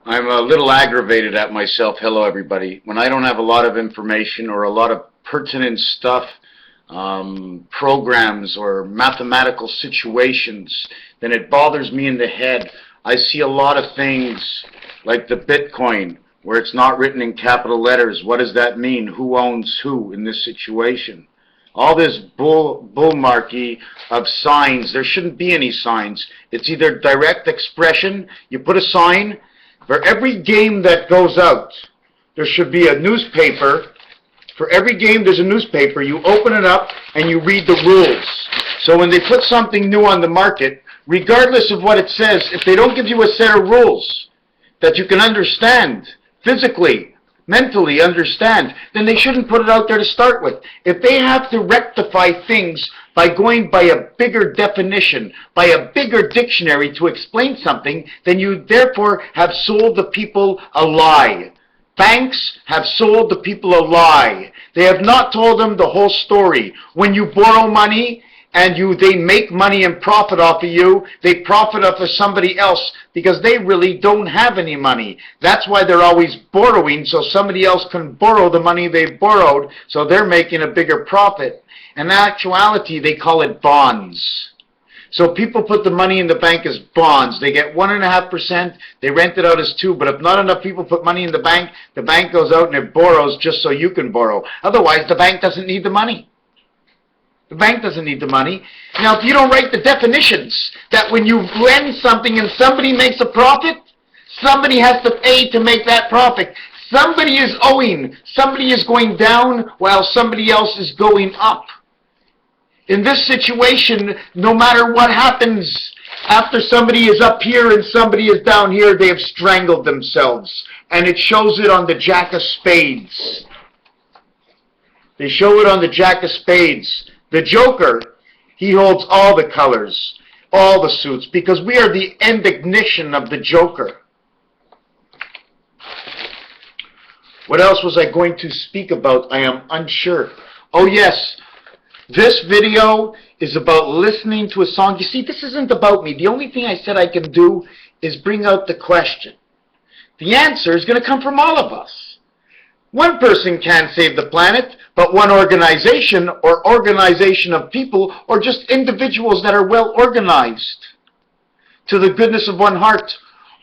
I'm a little aggravated at myself. Hello, everybody. When I don't have a lot of information or a lot of pertinent stuff, programs or mathematical situations, then it bothers me in the head. I see a lot of things like the Bitcoin, where it's not written in capital letters. What does that mean? Who owns who in this situation? All this bullmarky of signs. There shouldn't be any signs. It's either direct expression. You put a sign. For every game that goes out, there should be a newspaper. For every game, there's a newspaper. You open it up and you read the rules. So when they put something new on the market, regardless of what it says, if they don't give you a set of rules that you can understand, physically, mentally understand, then they shouldn't put it out there to start with. If they have to rectify things by going by a bigger definition, by a bigger dictionary to explain something, then you therefore have sold the people a lie. Banks have sold the people a lie. They have not told them the whole story. When you borrow money, and they make money and profit off of you, they profit off of somebody else because they really don't have any money. That's why they're always borrowing, so somebody else can borrow the money they borrowed, so they're making a bigger profit. In actuality, they call it bonds. So people put the money in the bank as bonds. They get 1.5%, they rent it out as 2%, but if not enough people put money in the bank goes out and it borrows just so you can borrow. Otherwise, the bank doesn't need the money. The bank doesn't need the money. Now, if you don't write the definitions that when you lend something and somebody makes a profit, somebody has to pay to make that profit. Somebody is owing. Somebody is going down while somebody else is going up. In this situation, no matter what happens, after somebody is up here and somebody is down here, they have strangled themselves. And it shows it on the Jack of Spades. They show it on the Jack of Spades. The Joker, he holds all the colors, all the suits, because we are the end ignition of the Joker. What else was I going to speak about? I am unsure. Oh yes, this video is about listening to a song. You see, this isn't about me. The only thing I said I can do is bring out the question. The answer is going to come from all of us. One person can't save the planet, but one organization or organization of people or just individuals that are well organized to the goodness of one heart,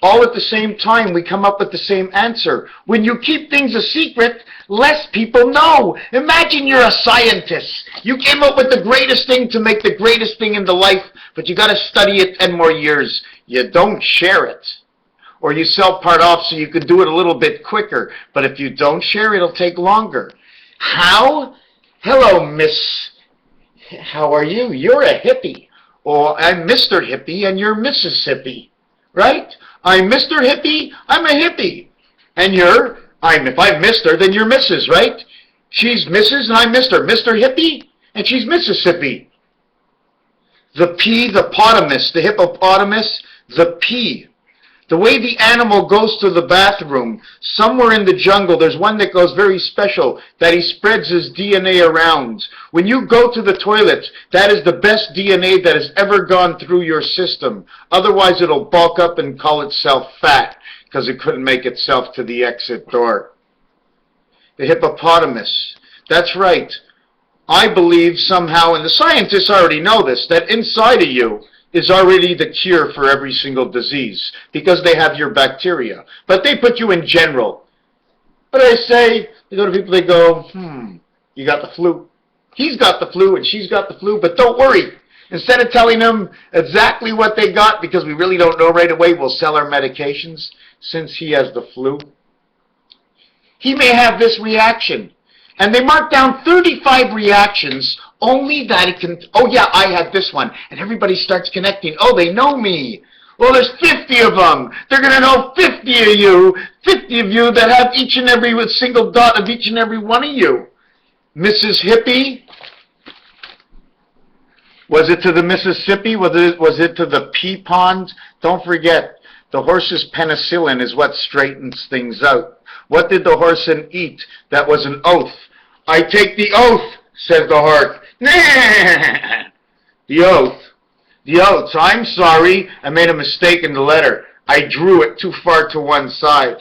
all at the same time, we come up with the same answer. When you keep things a secret, less people know. Imagine you're a scientist. You came up with the greatest thing to make the greatest thing in the life, but you got to study it 10 more years. You don't share it. Or you sell part off so you can do it a little bit quicker. But if you don't share, it'll take longer. How? Hello, Miss. How are you? You're a hippie. Or I'm Mr. Hippie and you're Mrs. Hippie. Right? I'm Mr. Hippie, I'm a hippie. And if I'm Mr., then you're Mrs., right? She's Mrs. and I'm Mr. Mr. Hippie, and she's Mrs. Hippie. The P, the potamus, the hippopotamus, the P. The way the animal goes to the bathroom, somewhere in the jungle, there's one that goes very special, that he spreads his DNA around. When you go to the toilet, that is the best DNA that has ever gone through your system. Otherwise, it'll bulk up and call itself fat, because it couldn't make itself to the exit door. The hippopotamus. That's right. I believe somehow, and the scientists already know this, that inside of you is already the cure for every single disease because they have your bacteria. But they put you in general. But I say, they go to people, they go, you got the flu. He's got the flu and she's got the flu, but don't worry. Instead of telling them exactly what they got because we really don't know right away, we'll sell our medications since he has the flu. He may have this reaction. And they mark down 35 reactions, only that it can, oh yeah, I had this one. And everybody starts connecting. Oh, they know me. Well, there's 50 of them. They're going to know 50 of you. 50 of you that have each and every single dot of each and every one of you. Mrs. Hippie? Was it to the Mississippi? Was it to the pea pond? Don't forget, the horse's penicillin is what straightens things out. What did the horse eat? That was an oath. I take the oath, says the horse. The oath. The oath. So I'm sorry, I made a mistake in the letter. I drew it too far to one side.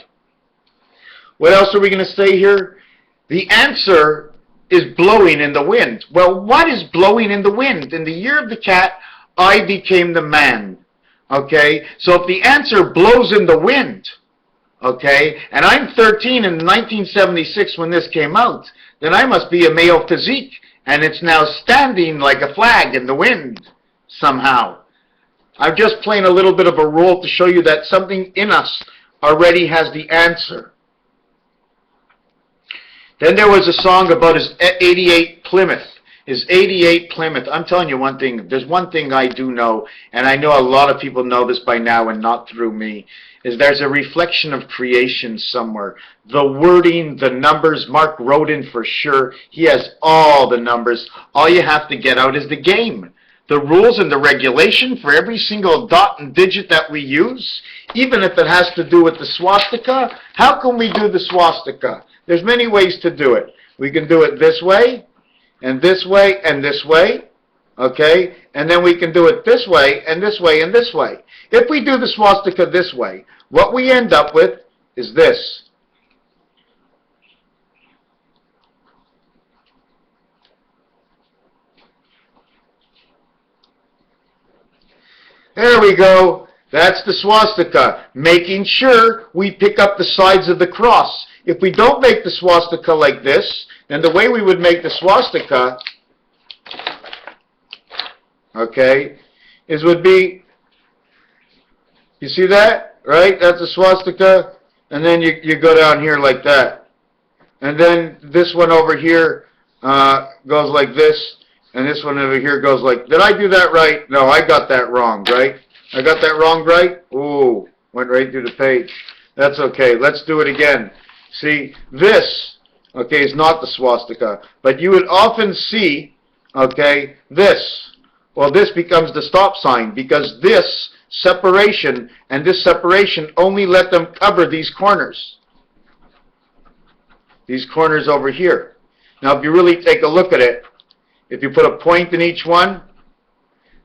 What else are we going to say here? The answer is blowing in the wind. Well, what is blowing in the wind? In the year of the cat, I became the man. Okay? So if the answer blows in the wind, okay, and I'm 13 in 1976 when this came out, then I must be a male physique, and it's now standing like a flag in the wind somehow. I'm just playing a little bit of a role to show you that something in us already has the answer. Then there was a song about his 88 Plymouth. His 88 Plymouth. I'm telling you one thing. There's one thing I do know, and I know a lot of people know this by now and not through me, is there's a reflection of creation somewhere. The wording, the numbers, Mark Rodin for sure. He has all the numbers. All you have to get out is the game. The rules and the regulation for every single dot and digit that we use, even if it has to do with the swastika. How can we do the swastika? There's many ways to do it. We can do it this way, and this way, and this way, okay? And then we can do it this way, and this way, and this way. If we do the swastika this way, what we end up with is this. There we go. That's the swastika. Making sure we pick up the sides of the cross. If we don't make the swastika like this, then the way we would make the swastika, okay, would be, you see that? Right? That's a swastika. And then you go down here like that. And then this one over here goes like this. And this one over here goes like, did I do that right? No, I got that wrong, right? I got that wrong, right? Ooh, went right through the page. That's okay. Let's do it again. See, this, okay, is not the swastika. But you would often see, okay, this. Well, this becomes the stop sign because this separation and this separation only let them cover these corners. These corners over here. Now, if you really take a look at it, if you put a point in each one,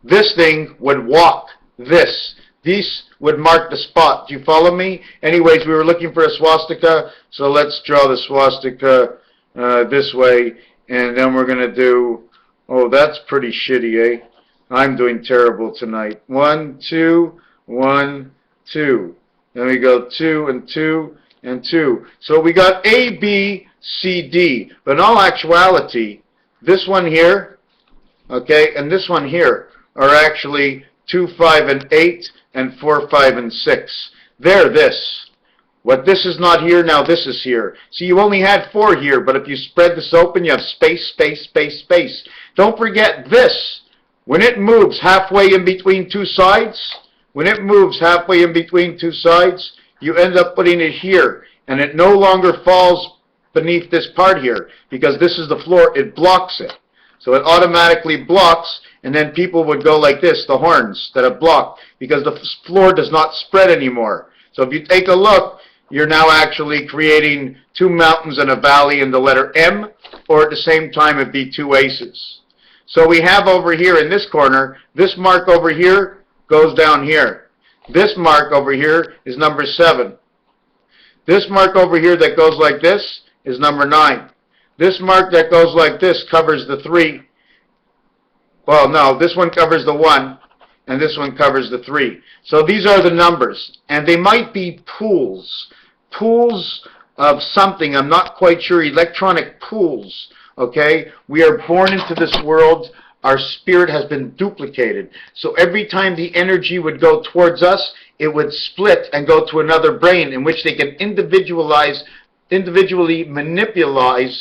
this thing would walk this. These would mark the spot. Do you follow me? Anyways, we were looking for a swastika, so let's draw the swastika this way, and then we're going to do, oh, that's pretty shitty, eh? I'm doing terrible tonight. 1, 2, 1, 2. Then we go 2 and 2 and 2. So we got A, B, C, D. But in all actuality, this one here, okay, and this one here are actually 2, 5, and 8, and 4, 5, and 6. They're this. What this is not here, now this is here. See, you only had 4 here, but if you spread this open, you have space, space, space, space. Don't forget this. When it moves halfway in between two sides, you end up putting it here, and it no longer falls beneath this part here, because this is the floor, it blocks it. So it automatically blocks, and then people would go like this, the horns that are blocked, because the floor does not spread anymore. So if you take a look, you're now actually creating 2 mountains and a valley in the letter M, or at the same time it'd be 2 aces. So we have over here in this corner, this mark over here goes down here. This mark over here is number 7. This mark over here that goes like this is number 9. This mark that goes like this covers the 3. Well, no, this one covers the 1, and this one covers the 3. So these are the numbers, and they might be pools of something. I'm not quite sure. Electronic pools, okay? We are born into this world. Our spirit has been duplicated. So every time the energy would go towards us, it would split and go to another brain in which they can individually manipulate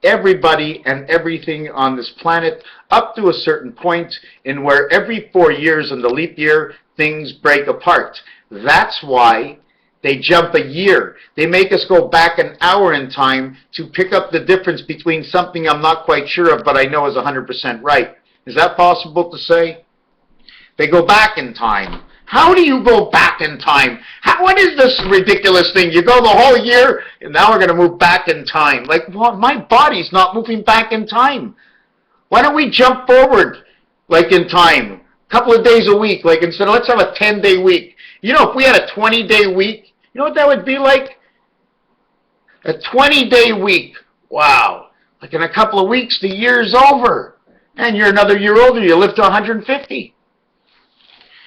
everybody and everything on this planet up to a certain point in where every 4 years in the leap year, things break apart. That's why they jump a year. They make us go back an hour in time to pick up the difference between something I'm not quite sure of, but I know is 100% right. Is that possible to say? They go back in time. How do you go back in time? What is this ridiculous thing? You go the whole year, and now we're going to move back in time. Like, well, my body's not moving back in time. Why don't we jump forward, like in time? A couple of days a week, like instead of, let's have a 10-day week. You know, if we had a 20-day week, you know what that would be like? A 20-day week. Wow. Like in a couple of weeks, the year's over. And you're another year older. You live to 150.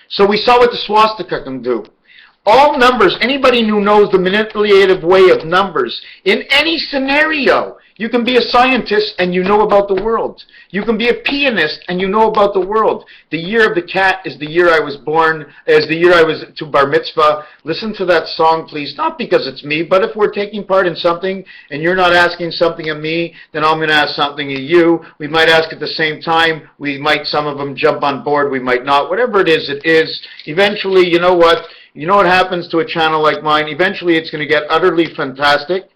So we saw what the swastika can do. All numbers, anybody who knows the manipulative way of numbers, in any scenario, you can be a scientist and you know about the world. You can be a pianist and you know about the world. The year of the cat is the year I was born, is the year I was to bar mitzvah. Listen to that song, please. Not because it's me, but if we're taking part in something and you're not asking something of me, then I'm going to ask something of you. We might ask at the same time. We might, some of them jump on board. We might not. Whatever it is, it is. Eventually, you know what? You know what happens to a channel like mine? Eventually it's going to get utterly fantastic,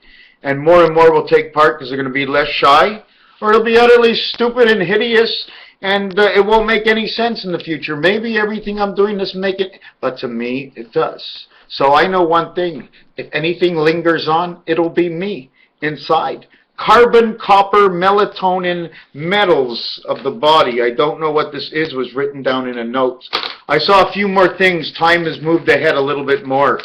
and more will take part because they're going to be less shy, or it'll be utterly stupid and hideous, and it won't make any sense in the future. Maybe everything I'm doing doesn't make it, but to me it does. So I know one thing. If anything lingers on, it'll be me inside. Carbon, copper, melatonin, metals of the body. I don't know what this is, was written down in a note. I saw a few more things. Time has moved ahead a little bit more.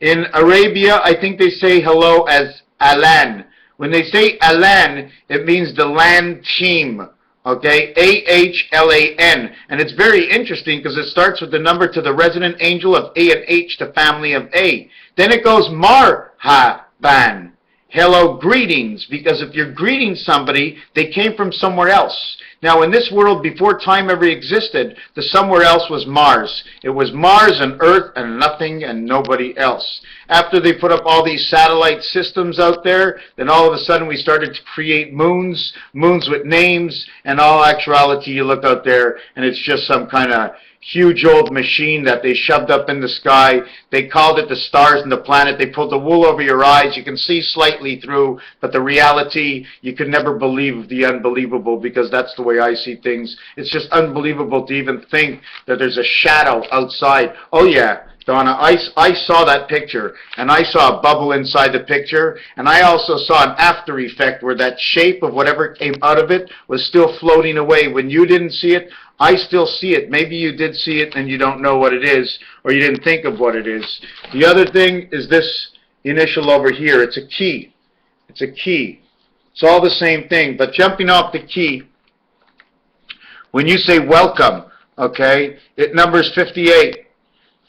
In Arabia, I think they say hello as Alan. When they say Alan, it means the land team. Okay, A-H-L-A-N. And it's very interesting because it starts with the number to the resident angel of A and H, the family of A. Then it goes Marhaban. Hello, greetings, because if you're greeting somebody, they came from somewhere else. Now, in this world, before time ever existed, the somewhere else was Mars. It was Mars and Earth and nothing and nobody else. After they put up all these satellite systems out there, then all of a sudden we started to create moons with names, and all actuality, you look out there, and it's just some kind of huge old machine that they shoved up in the sky. They called it the stars and the planet. They pulled the wool over your eyes. You can see slightly through, but the reality, you could never believe the unbelievable, because that's the way I see things. It's just unbelievable to even think that there's a shadow outside. Oh yeah, Donna, I saw that picture, and I saw a bubble inside the picture, and I also saw an after effect where that shape of whatever came out of it was still floating away. When you didn't see it, I still see it. Maybe you did see it and you don't know what it is, or you didn't think of what it is. The other thing is this initial over here. It's a key. It's a key. It's all the same thing, but jumping off the key, when you say welcome, okay, it numbers 58.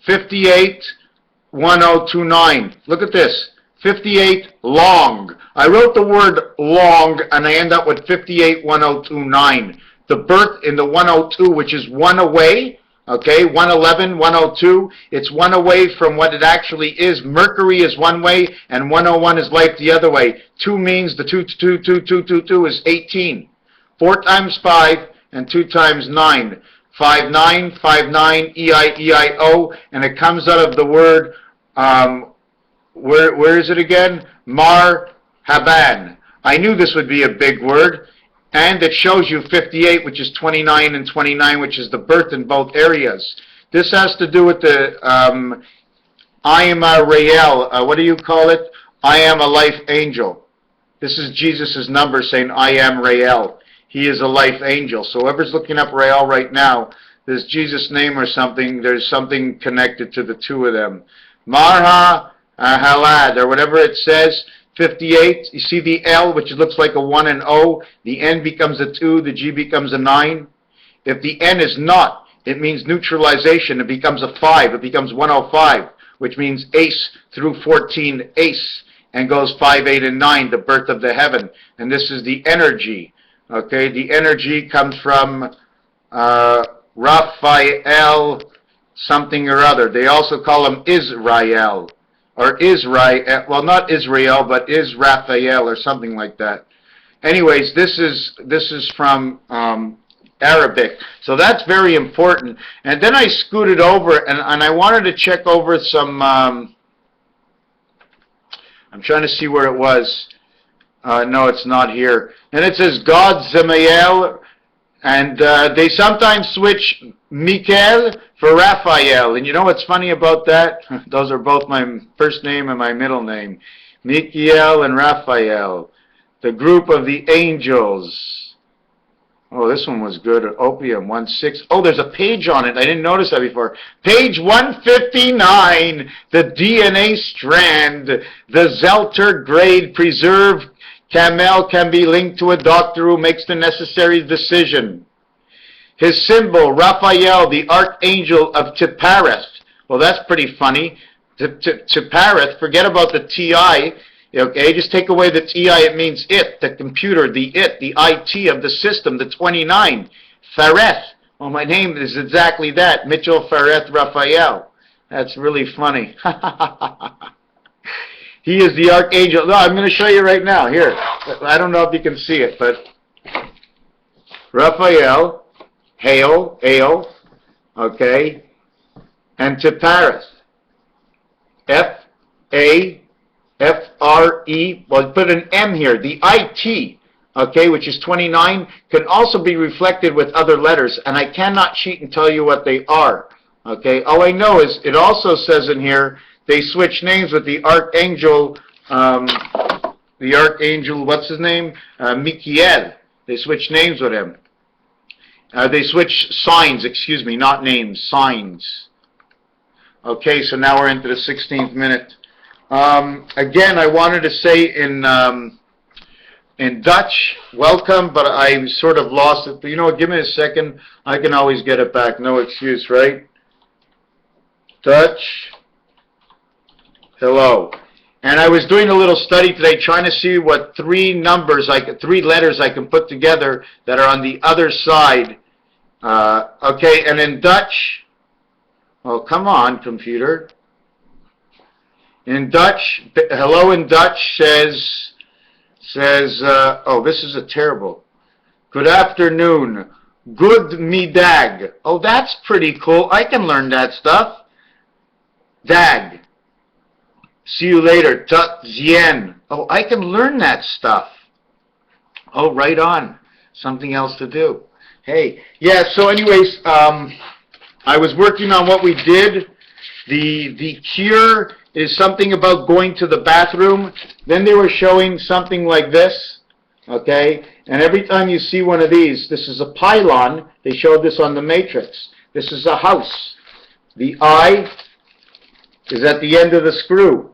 581029. Look at this. 58 long. I wrote the word long and I end up with 581029. The birth in the 102, which is one away, okay, 111, 102, it's one away from what it actually is. Mercury is one way and 101 is life the other way. 2 means the 2 is 18. 4 times 5 and 2 times 9. 5959 E-I-E-I-O, and it comes out of the word, where is it again? Marhaban. I knew this would be a big word, and it shows you 58, which is 29, and 29, which is the birth in both areas. This has to do with the I am a Rael, what do you call it? I am a life angel. This is Jesus' number saying, I am Rael. He is a life angel. So whoever's looking up Rael right now, there's Jesus' name or something. There's something connected to the two of them. Marha Halad, or whatever it says. 58. You see the L, which looks like a 1 and O. The N becomes a 2. The G becomes a 9. If the N is not, it means neutralization. It becomes a 5. It becomes 105, which means ace through 14, ace, and goes 5, 8, and 9, the birth of the heaven. And this is the energy. Okay, the energy comes from Raphael something or other. They also call him Israel, or Israel, well, not Israel, but Israel or something like that. Anyways, this is from Arabic. So that's very important. And then I scooted over, and I wanted to check over some, I'm trying to see where it was. No, it's not here. And it says God Zemael, and they sometimes switch Michael for Raphael. And you know what's funny about that? Those are both my first name and my middle name. Michael and Raphael, the group of the angels. Oh, this one was good. Opium 1/6. Oh, there's a page on it. I didn't notice that before. Page 159. The DNA strand. The Zelter grade preserved camel can be linked to a doctor who makes the necessary decision. His symbol, Raphael, the archangel of Tiphareth. Well, that's pretty funny. Tiphareth, forget about the TI. Okay, just take away the TI, it means it, the computer, the IT of the system, the 29. Phareth. Well, my name is exactly that, Mitchell Phareth Raphael. That's really funny. He is the archangel. No, I'm going to show you right now. Here. I don't know if you can see it, but Raphael, Hail, okay, and Tiphareth. F-R-E, well, put an M here. The IT, okay, which is 29, can also be reflected with other letters, and I cannot cheat and tell you what they are, okay? All I know is it also says in here they switch names with the archangel, what's his name? Michael. They switch names with him. They switch signs, excuse me, not names, signs. Okay, so now we're into the 16th minute. Again, I wanted to say in Dutch, welcome, but I sort of lost it. But you know what, give me a second. I can always get it back. No excuse, right? Dutch, hello. And I was doing a little study today trying to see what three letters I can put together that are on the other side. Okay, and in Dutch, oh, come on, computer. In Dutch, hello in Dutch says, oh, this is a terrible. Good afternoon. Good middag. Oh, that's pretty cool. I can learn that stuff. Dag. See you later. Tot zien. Oh, I can learn that stuff. Oh, right on. Something else to do. Hey, yeah, so anyways, I was working on what we did. The cure is something about going to the bathroom. Then they were showing something like this, okay? And every time you see one of these, this is a pylon. They showed this on the Matrix. This is a house. The eye is at the end of the screw.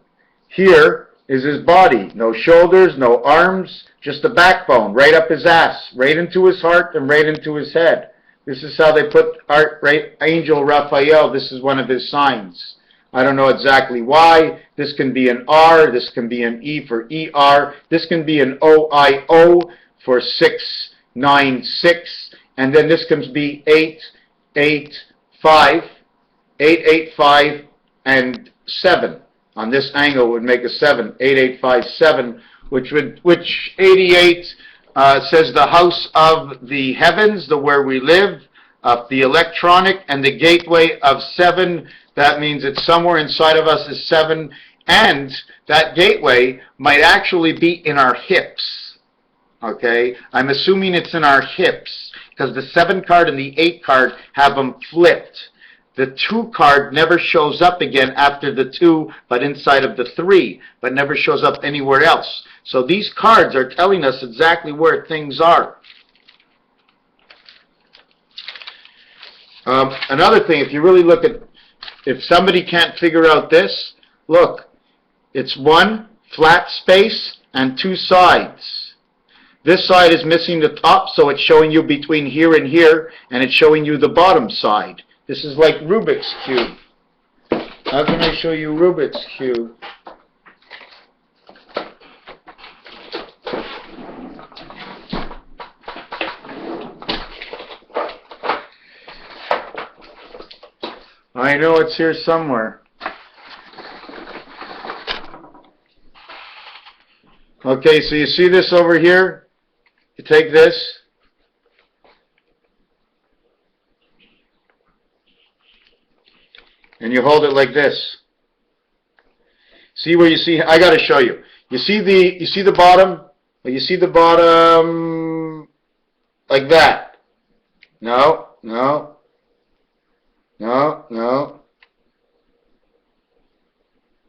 Here is his body. No shoulders, no arms, just the backbone, right up his ass, right into his heart and right into his head. This is how they put Angel Raphael. This is one of his signs. I don't know exactly why. This can be an R. This can be an E for ER. This can be an OIO for 696. And then this can be 885. 885 and 7. On this angle would make a 7. 8857, which 88 says the house of the heavens, the where we live, of the electronic, and the gateway of 7. That means it's somewhere inside of us is 7, and that gateway might actually be in our hips. Okay? I'm assuming it's in our hips, because the 7 card and the 8 card have them flipped. The 2 card never shows up again after the 2, but inside of the 3, but never shows up anywhere else. So these cards are telling us exactly where things are. Another thing, if you really look at, if somebody can't figure out this, look, it's 1 flat space and 2 sides. This side is missing the top, so it's showing you between here and here, and it's showing you the bottom side. This is like Rubik's Cube. How can I show you Rubik's Cube? I know it's here somewhere. Okay, so you see this over here? You take this. And you hold it like this. See where you see, I got to show you. You see the bottom? You see the bottom like that. No.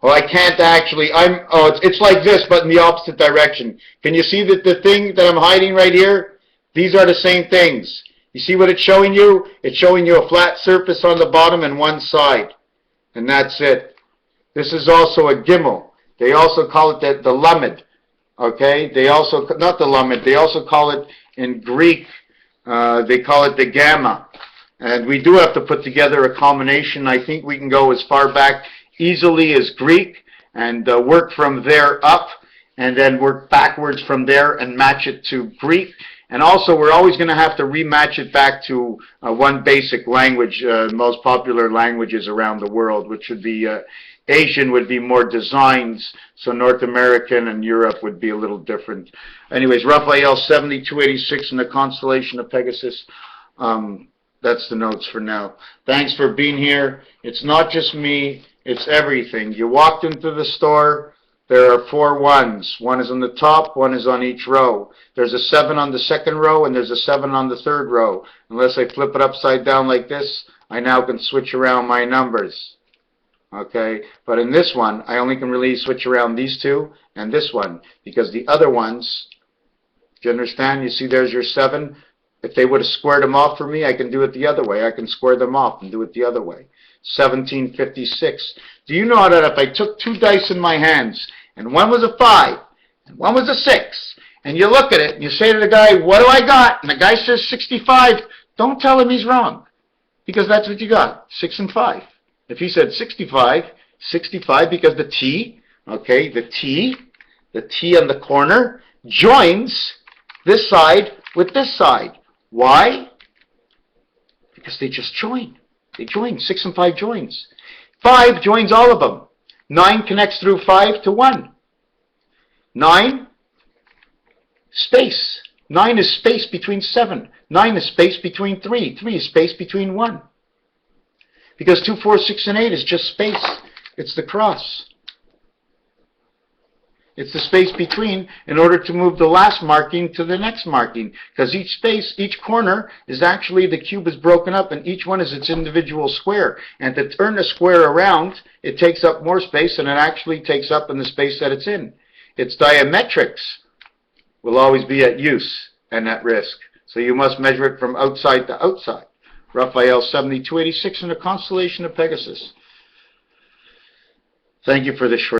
Oh, I can't actually. It's like this, but in the opposite direction. Can you see that the thing that I'm hiding right here? These are the same things. You see what it's showing you? It's showing you a flat surface on the bottom and one side. And that's it. This is also a gimel. They also call it the lamed. Okay? They also, not the lamed, they also call it in Greek, they call it the gamma. And we do have to put together a combination. I think we can go as far back easily as Greek and work from there up and then work backwards from there and match it to Greek. And also, we're always going to have to rematch it back to one basic language, most popular languages around the world, which would be Asian would be more designs, so North American and Europe would be a little different. Anyways, Raphael 7286 in the constellation of Pegasus. That's the notes for now. Thanks for being here. It's not just me, it's everything. You walked into the store, there are 4 ones. One is on the top, one is on each row. There's a 7 on the second row, and there's a 7 on the third row. Unless I flip it upside down like this, I now can switch around my numbers. Okay, but in this one, I only can really switch around these 2 and this one, because the other ones, do you understand? You see there's your 7. If they would have squared them off for me, I can do it the other way. I can square them off and do it the other way. 1756. Do you know that if I took 2 dice in my hands, and one was a 5, and one was a 6, and you look at it, and you say to the guy, what do I got? And the guy says 65, don't tell him he's wrong, because that's what you got, 6 and 5. If he said 65, 65 because the T, okay, the T on the corner joins this side with this side. Why? Because they just join. They join. 6 and 5 joins. 5 joins all of them. 9 connects through 5 to 1. 9, space. 9 is space between 7. 9 is space between 3. 3 is space between 1. Because 2, 4, 6, and 8 is just space. It's the cross. It's the space between in order to move the last marking to the next marking. Because each space, each corner is actually, the cube is broken up and each one is its individual square. And to turn the square around, it takes up more space than it actually takes up in the space that it's in. Its diametrics will always be at use and at risk. So you must measure it from outside to outside. Raphael 7286 in the constellation of Pegasus. Thank you for this short